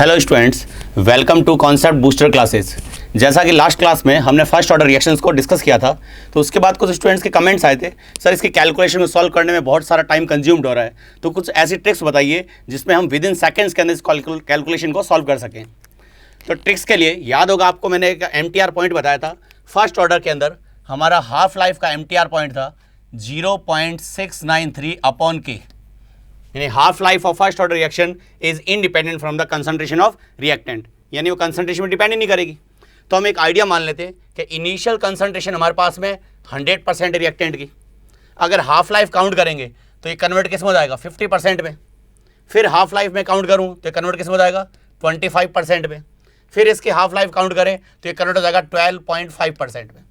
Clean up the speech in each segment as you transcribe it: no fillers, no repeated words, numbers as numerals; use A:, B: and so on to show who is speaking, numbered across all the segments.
A: Hello students, welcome to concept booster classes. जैसा कि last class में हमने फर्स्ट ऑर्डर रिएक्शंस को डिस्कस किया था, तो उसके बाद कुछ स्टूडेंट्स के कमेंट्स आए थे, सर इसके कैलकुलेशन को सॉल्व करने में बहुत सारा टाइम कंज्यूम्ड हो रहा है, तो कुछ ऐसी ट्रिक्स बताइए जिसमें हम विद इन सेकेंड्स के अंदर इस कैलकुलेशन को सॉल्व कर सकें। तो ट्रिक्स के लिए याद होगा आपको, मैंने एक MTR पॉइंट बताया था। फर्स्ट ऑर्डर के अंदर हमारा हाफ लाइफ का MTR पॉइंट था 0.693 अपॉन के, यानी half life of first order reaction is independent from the concentration of reactant, यानी वो कंसंट्रेशन में डिपेंड नहीं करेगी। तो हम एक आइडिया मान लेते हैं कि इनिशियल कंसंट्रेशन हमारे पास में 100% रिएक्टेंट की, अगर हाफ लाइफ काउंट करेंगे तो ये कन्वर्ट किस में हो जाएगा 50% में। फिर हाफ लाइफ में काउंट करूँ तो ये कन्वर्ट किस में हो जाएगा 25% में। फिर इसकी हाफ लाइफ काउंट करें तो ये कन्वर्ट हो जाएगा 12.5% में,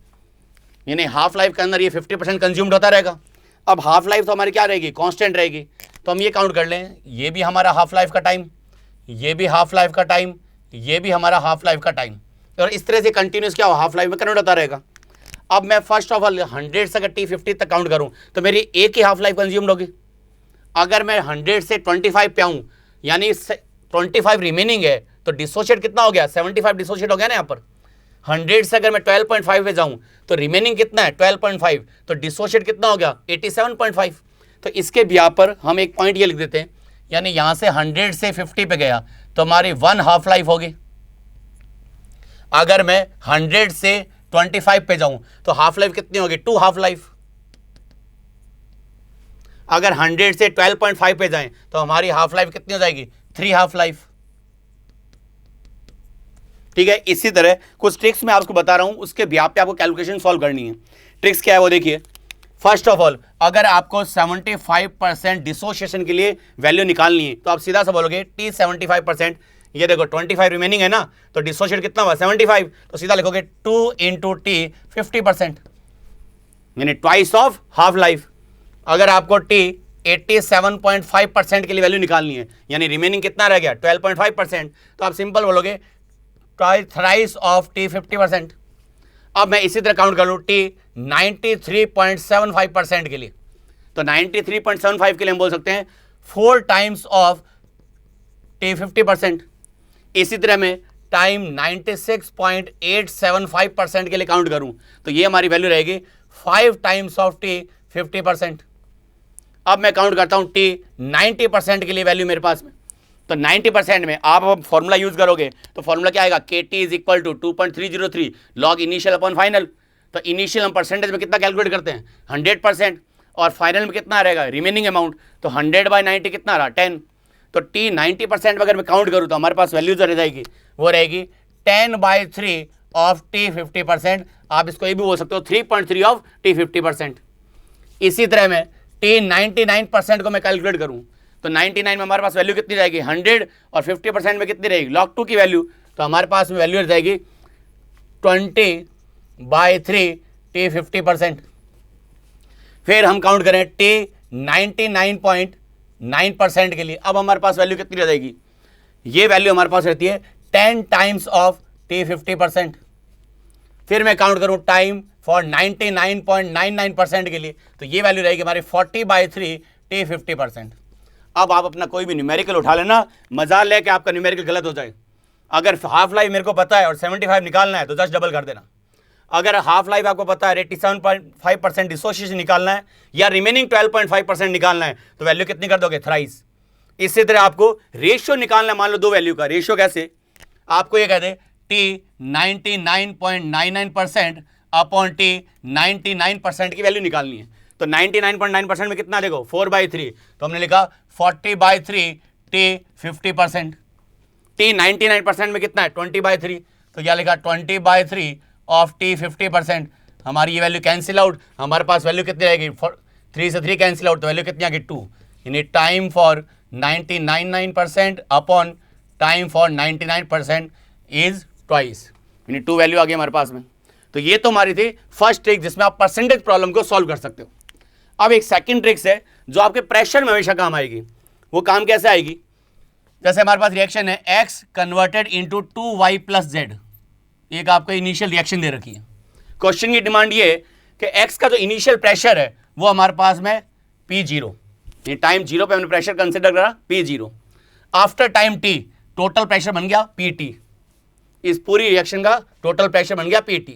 A: यानी हाफ लाइफ के अंदर ये 50% कंज्यूम्ड होता रहेगा। अब हाफ लाइफ तो हमारी क्या रहेगी, कांस्टेंट रहेगी। तो हम ये काउंट कर लें, ये भी हमारा हाफ लाइफ का टाइम, ये भी हाफ लाइफ का टाइम, ये भी हमारा हाफ लाइफ का टाइम, और इस तरह से कंटिन्यूस क्या हो हाफ लाइफ में कन्वर्ट होता रहेगा। अब मैं फर्स्ट ऑफ ऑल 100 से अगर T50 तक काउंट करूं तो मेरी एक ही हाफ लाइफ कंज्यूम्ड होगी। अगर मैं 100 से 25 पे आऊँ, यानी 25 रिमेनिंग है, तो डिसोशिएट कितना हो गया 75 डिसोशिएट हो गया ना। यहाँ पर 100 से अगर मैं 12.5 पे जाऊँ तो रिमेनिंग कितना है 12.5, तो डिसोशिएट कितना हो गया 87.5। तो इसके भी यहाँ पर हम एक पॉइंट ये लिख देते हैं, यानी यहाँ से 100 से 50 पे गया तो हमारी 1 हाफ लाइफ होगी। अगर मैं 100 से 25 पे जाऊं तो हाफ लाइफ कितनी होगी 2 हाफ लाइफ। अगर 100 से 12.5 पे जाएं तो हमारी हाफ लाइफ कितनी हो जाएगी 3 हाफ लाइफ। ठीक है, इसी तरह कुछ ट्रिक्स मैं आपको बता रहा हूं, उसके भी आप पे आपको कैलकुलेशन सॉल्व करनी है। ट्रिक्स क्या है वो देखिए। फर्स्ट ऑफ ऑल, अगर आपको 75% डिसोसिएशन के लिए वैल्यू निकालनी है तो आप सीधा सा बोलोगे T 75%, ये देखो 25 रिमेनिंग है ना, तो डिसोशिएट कितना हुआ 75, तो सीधा लिखोगे 2 इंटू T 50%, यानी ट्वाइस ऑफ हाफ लाइफ। अगर आपको T 87.5% के लिए वैल्यू निकालनी है, यानी रिमेनिंग कितना रह गया 12.5%, तो आप सिंपल बोलोगे थ्राइस ऑफ T 50%। अब मैं इसी तरह काउंट कर लूँ T 93.75% के लिए, तो 93.75 के लिए हम बोल सकते हैं 4 टाइम्स ऑफ T 50%। इसी तरह मैं टाइम 96.875% के लिए काउंट करूं तो ये हमारी वैल्यू रहेगी 5 टाइम्स ऑफ T 50%। अब मैं काउंट करता हूं T 90% के लिए वैल्यू मेरे पास में, तो 90% में आप फॉर्मूला यूज करोगे तो फॉर्मूला क्या आएगा KT is equal to 2.303 log initial upon final. तो इनिशियल हम परसेंटेज में कितना कैलकुलेट करते हैं 100%, और फाइनल में कितना रहेगा रिमेनिंग अमाउंट, तो 100/90 कितना रहा 10। तो T 90% में अगर मैं काउंट करूँ तो हमारे पास वैल्यू जो रह जाएगी वो रहेगी 10/3 ऑफ T 50%। आप इसको ये भी बोल सकते हो 3.3 ऑफ T 50%। इसी तरह में T 99% को मैं कैलकुलेट करूँ तो 99 में हमारे पास वैल्यू कितनी रहेगी 100, और 50% में कितनी रहेगी log 2 की वैल्यू, तो हमारे पास में वैल्यू रह जाएगी 20/3 T 50%। फिर हम काउंट करें T 99.9% के लिए, अब हमारे पास वैल्यू कितनी रह जाएगी, ये वैल्यू हमारे पास रहती है 10 टाइम्स ऑफ T 50%। फिर मैं काउंट करूं टाइम फॉर 99.99% के लिए, तो ये वैल्यू रहेगी हमारी 40/3 T 50%। अब आप अपना कोई भी न्यूमेरिकल उठा लेना, मजा लेके आपका न्यूमेरिकल गलत हो जाए। अगर हाफ लाइफ मेरे को पता है और 75 निकालना है तो जस्ट डबल कर देना। अगर हाफ लाइफ आपको पता है 87.5% डिसोसिएशन निकालना है या रिमेनिंग 12.5% निकालना है तो वैल्यू कितनी कर दोगे थ्राइस। इसी तरह आपको रेशियो निकालना है, मान लो दो वैल्यू का रेशियो, कैसे आपको ये कह दे T 99.99% अपॉन T 99% की वैल्यू निकालनी है, तो 99.9% में कितना देखो 4/3, तो हमने लिखा 40/3 T 50%। T 99% में कितना है 20/3, तो क्या लिखा 20/3 ऑफ T 50%। हमारी ये वैल्यू कैंसिल आउट, हमारे पास वैल्यू कितनी रहेगी 3 से 3 कैंसिल आउट, तो वैल्यू कितनी आ गई 2, यानी time for 99% upon time for 99% is twice, यानी 2 वैल्यू आ गई हमारे पास में। तो ये तो हमारी थी फर्स्ट ट्रिक जिसमें आप परसेंटेज प्रॉब्लम को सॉल्व कर सकते हो। अब एक सेकंड ट्रिक्स है जो आपके प्रेशर में हमेशा काम आएगी। वो काम कैसे आएगी, जैसे हमारे पास रिएक्शन है x converted into 2y plus Z, एक आपको इनिशियल रिएक्शन दे रखी है। क्वेश्चन की डिमांड ये है कि x का जो इनिशियल प्रेशर है वो हमारे पास में P0, टाइम 0 पे हमने प्रेशर कंसिडर करा P0। After time T total pressure बन गया पीटी, इस पूरी रिएक्शन का टोटल प्रेशर बन गया PT.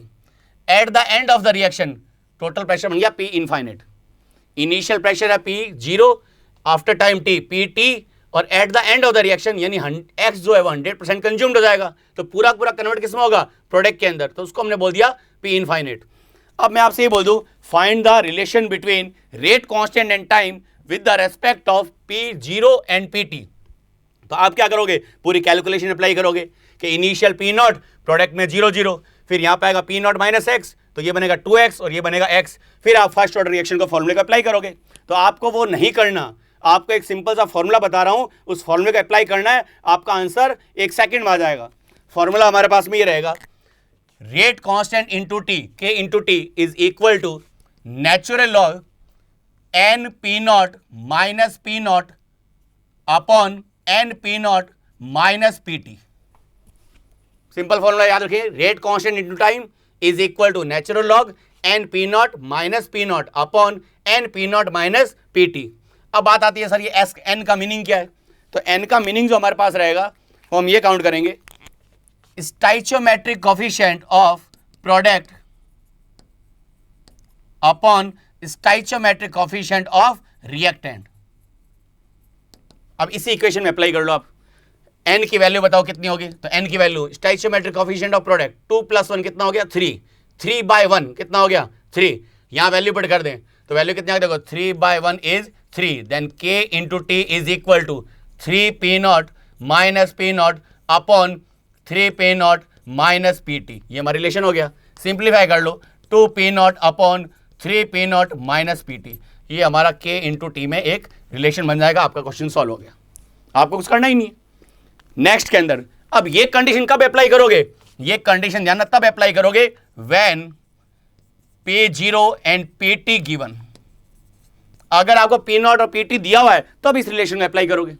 A: At the end of the reaction total pressure बन गया पी इनफाइनाइट। इनिशियल प्रेशर है P zero, after time T P T, और at the end of the reaction यानी एक्स जो है वो 100% कंज्यूम्ड हो जाएगा, तो पूरा पूरा कन्वर्ट किसमें होगा, प्रोडक्ट के अंदर, तो उसको हमने बोल दिया पी इनफाइनाइट। अब मैं आपसे ये बोल दूं, find the relation between rate constant and time with the respect of P zero and P T. तो आप क्या करोगे, पूरी कैलकुलेशन अप्लाई करोगे कि इनिशियल पी नॉट, प्रोडक्ट में 0 0, फिर यहाँ पे आएगा पी नॉट माइनस एक्स, तो ये बनेगा 2x और ये बनेगा x, फिर आप फर्स्ट ऑर्डर रिएक्शन को फॉर्मूले का अप्लाई करोगे। तो आपको वो नहीं करना, आपको एक सिंपल सा फॉर्मूला बता रहा हूँ, उस फॉर्मूले का अप्लाई करना है, आपका आंसर 1 सेकंड में आ जाएगा। फॉर्मूला हमारे पास में ये रहेगा, rate constant into T, K into T is equal to natural log N P not minus P not upon N P not minus P T. Simple formula याद रखिए, rate constant into time is equal to natural log N P not minus P not upon N P not minus P T. अब बात आती है sir ये S N का meaning क्या है, तो एन का मीनिंग जो हमारे पास रहेगा वो हम ये काउंट करेंगे, stoichiometric coefficient of product upon stoichiometric coefficient of reactant. अब इसी इक्वेशन में अप्लाई कर लो आप, n की वैल्यू बताओ कितनी होगी, तो n की value stoichiometric coefficient of product 2 + 1 कितना हो गया 3, 3/1 कितना हो गया 3, यहां वैल्यू पुट कर दें तो वैल्यू कितनी आ गई, देखो 3/1 is 3, then k into T is equal to 3 p not minus p not upon 3 p not minus P T. ये हमारा रिलेशन हो गया, सिंप्लीफाई कर लो 2 p not upon 3 p not minus P T, ये हमारा k इंटू टी में एक रिलेशन बन जाएगा। आपका क्वेश्चन सॉल्व हो गया, आपको कुछ करना ही नहीं। नेक्स्ट के अंदर अब ये कंडीशन कब अप्लाई करोगे, ये कंडीशन ध्यान रखना तब अप्लाई करोगे when P0 and PT given. अगर आपको P नॉट और PT दिया हुआ है तब इस रिलेशन में अप्लाई करोगे,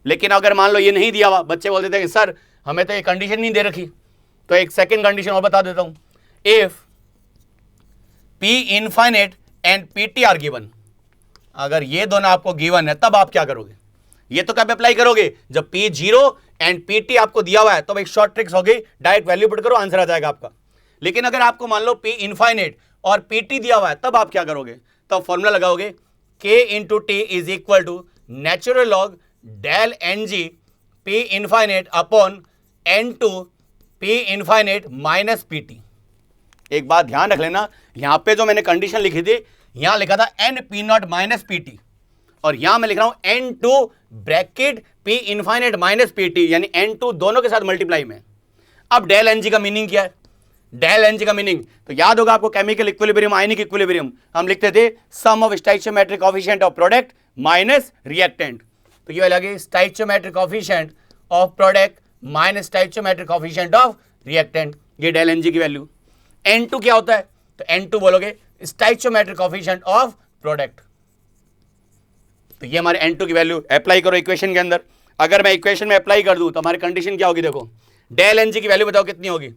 A: लेकिन अगर मान लो ये नहीं दिया हुआ, बच्चे बोल देते हैं कि सर हमें तो ये कंडीशन नहीं दे रखी, तो एक सेकंड कंडीशन और बता देता हूं, if P infinite and PT are given, अगर ये दोनों आपको गिवन है तब आप क्या करोगे, ये तो कब अप्लाई करोगे जब P0 एंड PT आपको दिया हुआ है, तो एक शॉर्ट ट्रिक्स होगी, डायरेक्ट वैल्यू पुट करो आंसर आ जाएगा आपका। लेकिन अगर आपको मान लो P इनफाइनाइट और PT दिया हुआ है तब आप क्या करोगे, तब फॉर्मूला लगाओगे K into T is equal to natural log del NG P infinite upon N2 P infinite minus PT। एक बात ध्यान रख लेना, यहां पे जो मैंने कंडीशन लिखी थी यहां लिखा था N P not minus PT, और यहां मैं लिख रहा हूं N2 bracket P infinite minus PT, यानी N2 दोनों के साथ मल्टीप्लाई में। अब डेल NG का मीनिंग क्या है, डेल NG का मीनिंग तो याद होगा आपको, केमिकल इक्विलिब्रियम, आयनिक इक्विलिब्रियम, हम लिखते थे sum of stoichiometric coefficient of product minus reactant, तो ये लगे stoichiometric coefficient of product minus stoichiometric coefficient of reactant, ये डेल NG की वैल्यू। N2 क्या होता है, तो N2 बोलोगे स्टाइचियोमेट्रिक कोफिशिएंट ऑफ प्रोडक्ट, तो ये हमारे N2 की वैल्यू अप्लाई करो इक्वेशन के अंदर। अगर मैं इक्वेशन में अप्लाई कर दूं तो हमारी कंडीशन क्या होगी, देखो डेल NG की वैल्यू बताओ कितनी होगी,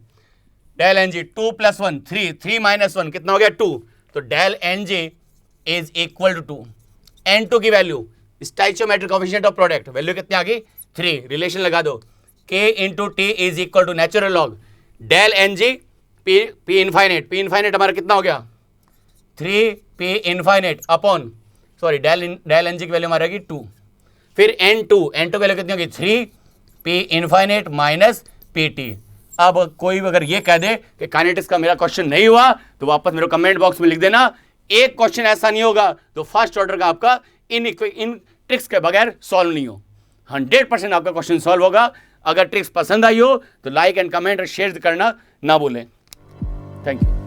A: डेल NG 2 + 1 3, 3 - 1 कितना हो गया 2, तो del NG is equal to 2। N2 की value stoichiometric coefficient of product, value कितनी आ गई 3, रिलेशन लगा दो K into T is equal to natural log del NG P infinite, P infinite हमारा कितना हो गया 3 P infinite upon, sorry del NG की वैल्यू हमारी 2, फिर N2 वैल्यू कितनी होगी 3 P इनफाइनाइट माइनस PT। अब कोई अगर ये कह दे कि काइनेटिक्स का मेरा क्वेश्चन नहीं हुआ तो वापस मेरे कमेंट बॉक्स में लिख देना, एक क्वेश्चन ऐसा नहीं होगा तो फर्स्ट ऑर्डर का आपका इन ट्रिक्स के बगैर सॉल्व नहीं हो, 100% आपका क्वेश्चन सॉल्व होगा। अगर ट्रिक्स पसंद आई हो तो लाइक एंड कमेंट और शेयर करना ना भूलें। Thank you.